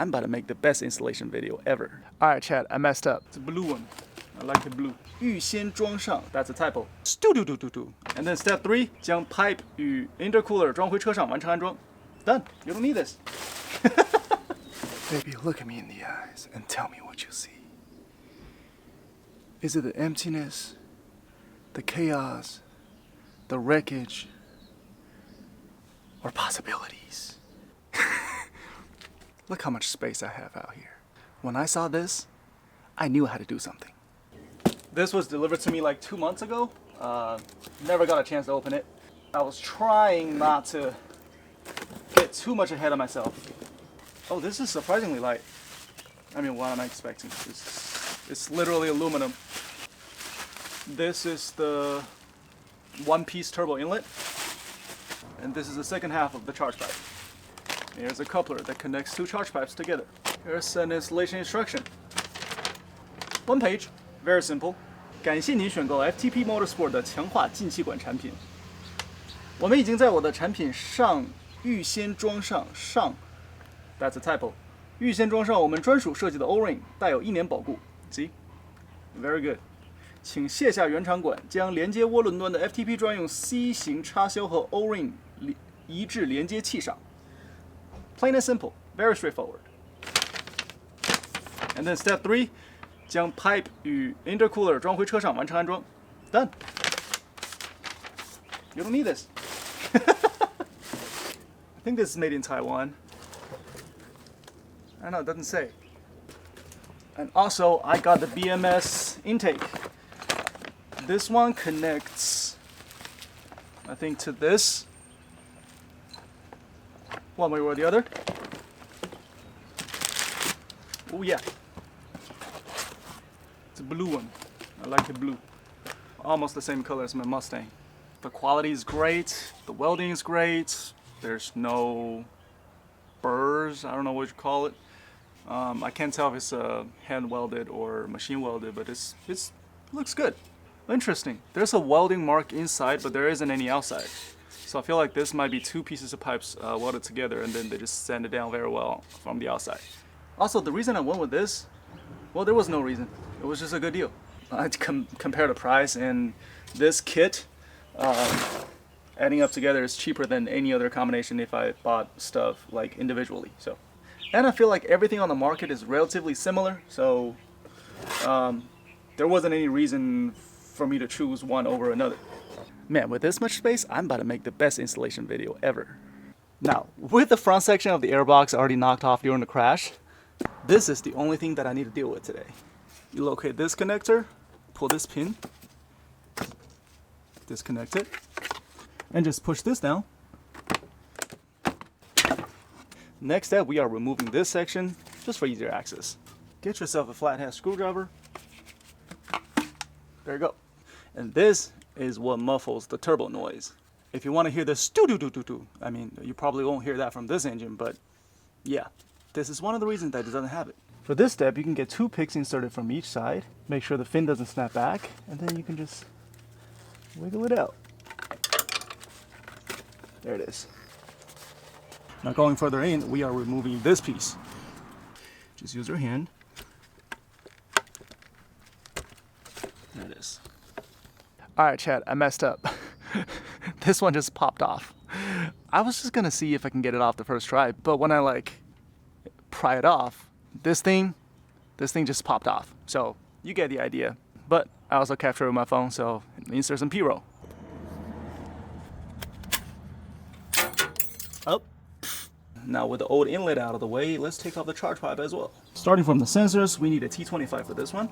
I'm about to make the best installation video ever. Alright, Chad, I messed up. It's a blue one. I like the blue. 预先装上 that's a typo. And then step 3, 将 pipe 与 intercooler 装回车上，完成安装。Done. You don't need this. Baby, look at me in the eyes and tell me what you see. Is it the emptiness, the chaos, the wreckage, or possibilities? Look how much space I have out here. When I saw this, I knew I had to do something. This was delivered to me like 2 months ago. Never got a chance to open it. I was trying not to get too much ahead of myself. Oh, this is surprisingly light. I mean, what am I expecting? It's literally aluminum. This is the one-piece turbo inlet. And this is the second half of the charge pipe. Here's a coupler that connects 2 charge pipes together. Here's an installation instruction. 1 page, very simple. 感谢您选购 FTP Motorsport 的强化进气管产品。我们已经在我的产品上预先装上 that's a typo. 预先装上我们专属设计的 O-ring， 带有1年保固。See? Very good. 请卸下原厂管，将连接涡轮端的 FTP 专用 C 型插销和 O-ring 移至连接器上。Plain and simple, very straightforward. And then step 3, 将 pipe 与 intercooler 装回车上，完成安装。Done. You don't need this. I think this is made in Taiwan. I don't know, it doesn't say. And also, I got the BMS intake. This one connects, I think, to this. One way or the other. Oh yeah. It's a blue one. I like the blue. Almost the same color as my Mustang. The quality is great. The welding is great. There's no burrs. I don't know what you call it. I can't tell if it's hand welded or machine welded, but it looks good. Interesting. There's a welding mark inside, but there isn't any outside. So I feel like this might be 2 pieces of pipes welded together, and then they just sand it down very well from the outside. Also, the reason I went with this, well, there was no reason. It was just a good deal. I compare the price, and this kit, adding up together, is cheaper than any other combination if I bought stuff like individually. So, and I feel like everything on the market is relatively similar. So, there wasn't any reason for me to choose one over another. Man, with this much space, I'm about to make the best installation video ever. Now, with the front section of the airbox already knocked off during the crash, this is the only thing that I need to deal with today. You locate this connector, pull this pin, disconnect it, and just push this down. Next step, we are removing this section just for easier access. Get yourself a flathead screwdriver. There you go. And this is what muffles the turbo noise. If you want to hear this doo-doo-doo-doo-doo, I mean, you probably won't hear that from this engine, but yeah, this is one of the reasons that it doesn't have it. For this step, you can get 2 picks inserted from each side. Make sure the fin doesn't snap back, and then you can just wiggle it out. There it is. Now going further in, we are removing this piece. Just use your hand. There it is. Alright, Chad, I messed up. This one just popped off. I was just gonna see if I can get it off the first try, but when I pry it off, this thing just popped off. So you get the idea. But I also captured it with my phone, so insert some P-roll. Up. Now with the old inlet out of the way, let's take off the charge pipe as well. Starting from the sensors, we need a T25 for this one.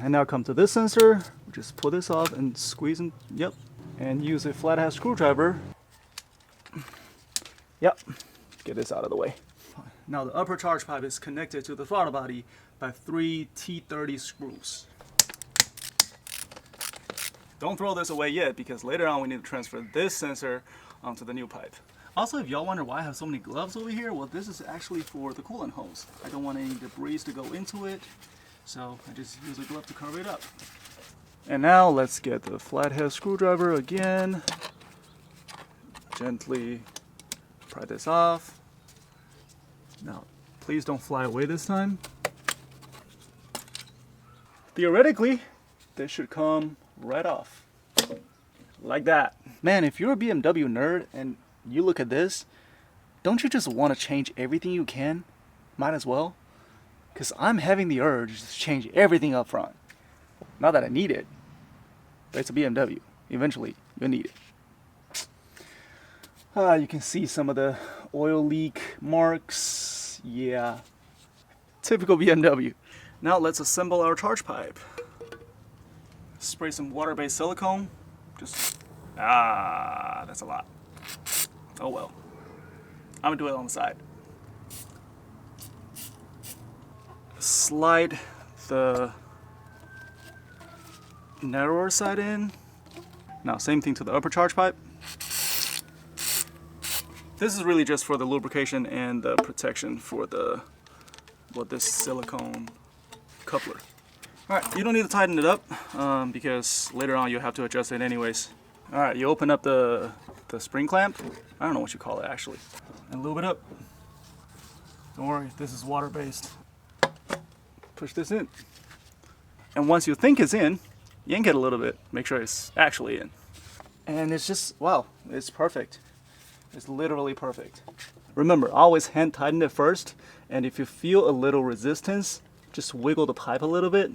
And now come to this sensor, just pull this off and squeeze and yep. And use a flathead screwdriver. Yep, get this out of the way. Now the upper charge pipe is connected to the throttle body by 3 T30 screws. Don't throw this away yet, because later on we need to transfer this sensor onto the new pipe. Also, if y'all wonder why I have so many gloves over here, well, this is actually for the coolant hose. I don't want any debris to go into it, so I just use a glove to cover it up. And now let's get the flathead screwdriver again. Gently Pry this off. Now, please don't fly away this time. Theoretically, this should come right off. Like that. Man, if you're a BMW nerd and you look at this, don't you just want to change everything you can? Might as well. Because I'm having the urge to change everything up front. Not that I need it, but it's a BMW. Eventually, you'll need it. You can see some of the oil leak marks. Yeah, typical BMW. Now let's assemble our charge pipe. Spray some water-based silicone. That's a lot. Oh well. I'm gonna do it on the side. Slide the narrower side in. Now same thing to the upper charge pipe. This is really just for the lubrication and the protection for this silicone coupler. Alright, you don't need to tighten it up because later on you'll have to adjust it anyways. Alright, you open up the spring clamp. I don't know what you call it actually. And lube it up. Don't worry, this is water based. Push this in. And once you think it's in, yank it a little bit. Make sure it's actually in. And it's just, wow, it's perfect. It's literally perfect. Remember, always hand tighten it first. And if you feel a little resistance, just wiggle the pipe a little bit.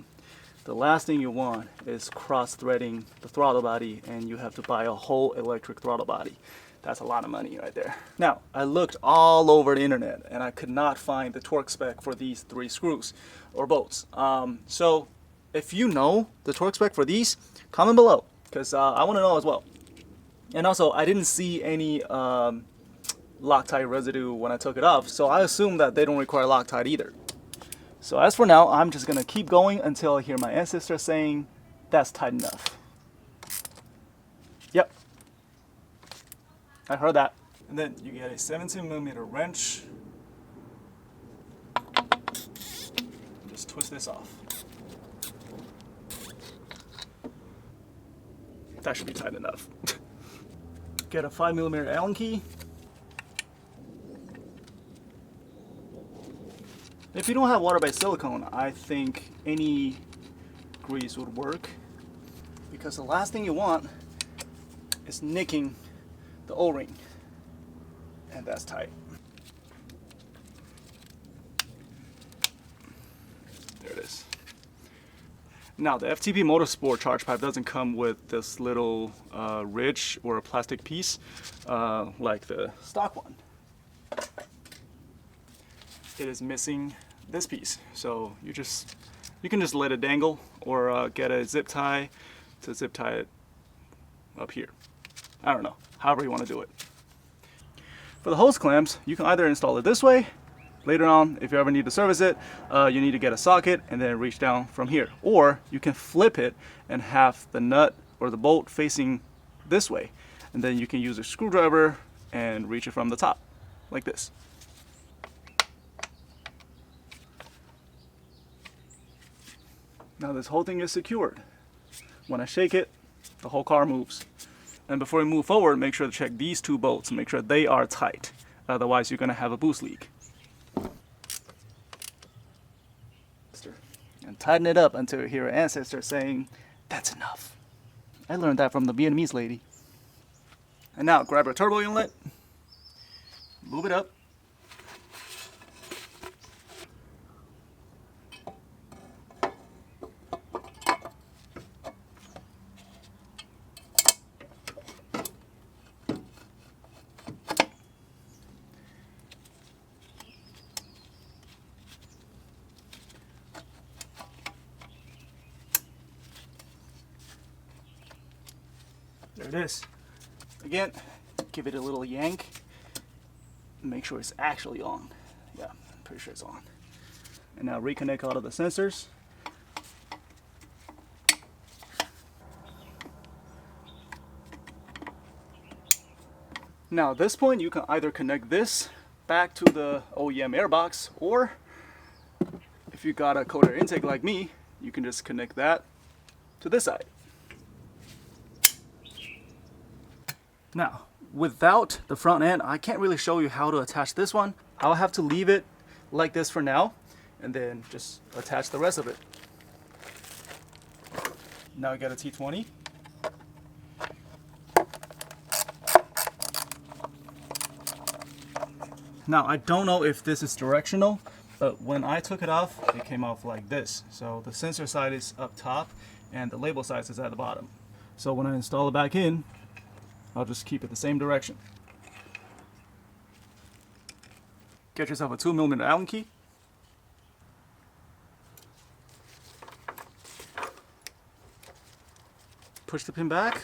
The last thing you want is cross-threading the throttle body and you have to buy a whole electric throttle body. That's a lot of money right there. Now, I looked all over the internet and I could not find the torque spec for these 3 screws or bolts. So if you know the torque spec for these, comment below because I want to know as well. And also, I didn't see any Loctite residue when I took it off, so I assume that they don't require Loctite either. So as for now, I'm just gonna keep going until I hear my ancestor saying, that's tight enough. Yep, I heard that. And then you get a 17mm wrench. Just twist this off. That should be tight enough. Get a 5mm Allen key. If you don't have water-based silicone, I think any grease would work because the last thing you want is nicking the O-ring, and that's tight. There it is. Now the FTP Motorsport charge pipe doesn't come with this little ridge or a plastic piece like the stock one. It is missing this piece, so you can just let it dangle or get a zip tie to zip tie it up here. I don't know, however you want to do it. For the hose clamps, you can either install it this way. Later on, if you ever need to service it, you need to get a socket and then reach down from here, or you can flip it and have the nut or the bolt facing this way, and then you can use a screwdriver and reach it from the top like this. Now this whole thing is secured. When I shake it, the whole car moves. And before you move forward, make sure to check these 2 bolts, make sure they are tight. Otherwise you're gonna have a boost leak. And tighten it up until you hear an ancestor saying, that's enough. I learned that from the Vietnamese lady. And now grab your turbo inlet, move it up. There it is. Again, give it a little yank. Make sure it's actually on. Yeah, I'm pretty sure it's on. And now reconnect all of the sensors. Now at this point, you can either connect this back to the OEM airbox, or if you got a cold air intake like me, you can just connect that to this side. Now, without the front end, I can't really show you how to attach this one. I'll have to leave it like this for now and then just attach the rest of it. Now I got a T20. Now I don't know if this is directional, but when I took it off, it came off like this. So the sensor side is up top and the label side is at the bottom. So when I install it back in, I'll just keep it the same direction. Get yourself a 2mm Allen key. Push the pin back.